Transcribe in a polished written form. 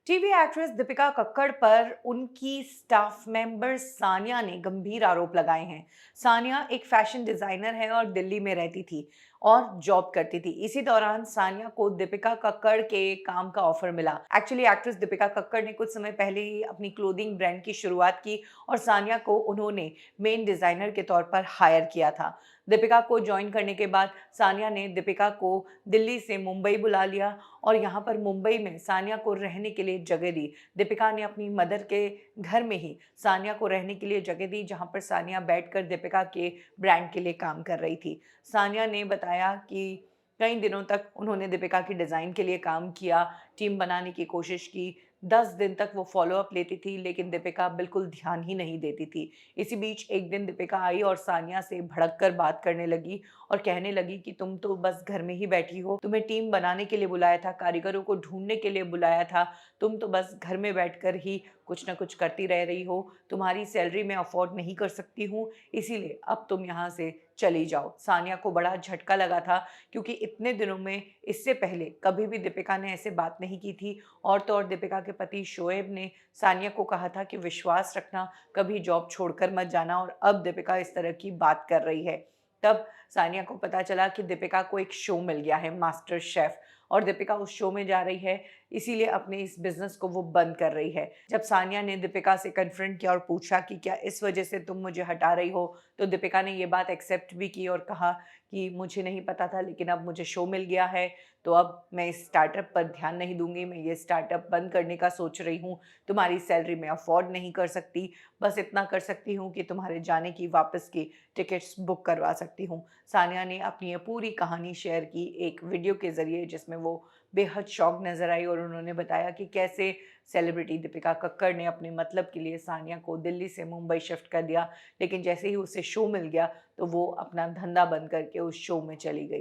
TV actress Deepika Kakkar पर उनकी staff member Sania ने गंभीर आरोप लगाए हैं। सानिया एक फैशन डिजाइनर है और दिल्ली में रहती थी और जॉब करती थी। इसी दौरान सानिया को दीपिका कक्कड़ के काम का ऑफर मिला। एक्चुअली एक्ट्रेस दीपिका कक्कड़ ने कुछ समय पहले ही अपनी क्लोथिंग ब्रांड की शुरुआत की और सानिया को उन्होंने मेन डिजाइनर के तौर पर हायर किया था। दीपिका को ज्वाइन करने के बाद सानिया ने दीपिका को दिल्ली से मुंबई बुला लिया और यहाँ पर मुंबई में सानिया को रहने के लिए जगह दी। दीपिका ने अपनी मदर के घर में ही सानिया को रहने के लिए जगह दी, जहाँ पर सानिया बैठकर दीपिका के ब्रांड के लिए काम कर रही थी। सानिया ने बताया कि कई दिनों तक उन्होंने दीपिका की डिज़ाइन के लिए काम किया, टीम बनाने की कोशिश की। 10 दिन तक वो फ़ॉलो-अप लेती थी, लेकिन दीपिका बिल्कुल ध्यान ही नहीं देती थी। इसी बीच एक दिन दीपिका आई और सानिया से भड़क कर बात करने लगी और कहने लगी कि तुम तो बस घर में ही बैठी हो, तुम्हें टीम बनाने के लिए बुलाया था, कारीगरों को ढूँढने के लिए बुलाया था, तुम तो बस घर में बैठकर ही कुछ न कुछ करती रह रही हो, तुम्हारी सैलरी मैं अफ़ोर्ड नहीं कर सकती हूँ, इसीलिए अब तुम यहाँ से चली जाओ। सानिया को बड़ा झटका लगा था, क्योंकि इतने दिनों में इससे पहले कभी भी दीपिका ने ऐसे बात नहीं की थी। और तो और दीपिका के पति शोएब ने सानिया को कहा था कि विश्वास रखना, कभी जॉब छोड़कर मत जाना, और अब दीपिका इस तरह की बात कर रही है। तब सानिया को पता चला कि दीपिका को एक शो मिल गया है, मास्टर शेफ, और दीपिका उस शो में जा रही है, इसीलिए अपने इस बिज़नेस को वो बंद कर रही है। जब सानिया ने दीपिका से कन्फ्रंट किया और पूछा कि क्या इस वजह से तुम मुझे हटा रही हो, तो दीपिका ने ये बात एक्सेप्ट भी की और कहा कि मुझे नहीं पता था, लेकिन अब मुझे शो मिल गया है, तो अब मैं इस स्टार्टअप पर ध्यान नहीं दूँगी, मैं ये स्टार्टअप बंद करने का सोच रही हूँ। तुम्हारी सैलरी मैं अफ़ोर्ड नहीं कर सकती, बस इतना कर सकती हूँ कि तुम्हारे जाने की वापस की टिकट्स बुक करवा सकती हूँ। सानिया ने अपनी ये पूरी कहानी शेयर की एक वीडियो के ज़रिए, जिसमें वो बेहद शॉक्ड नज़र आई और उन्होंने बताया कि कैसे सेलिब्रिटी दीपिका कक्कड़ ने अपने मतलब के लिए सानिया को दिल्ली से मुंबई शिफ्ट कर दिया, लेकिन जैसे ही उसे शो मिल गया, तो वो अपना धंधा बंद करके उस शो में चली गई।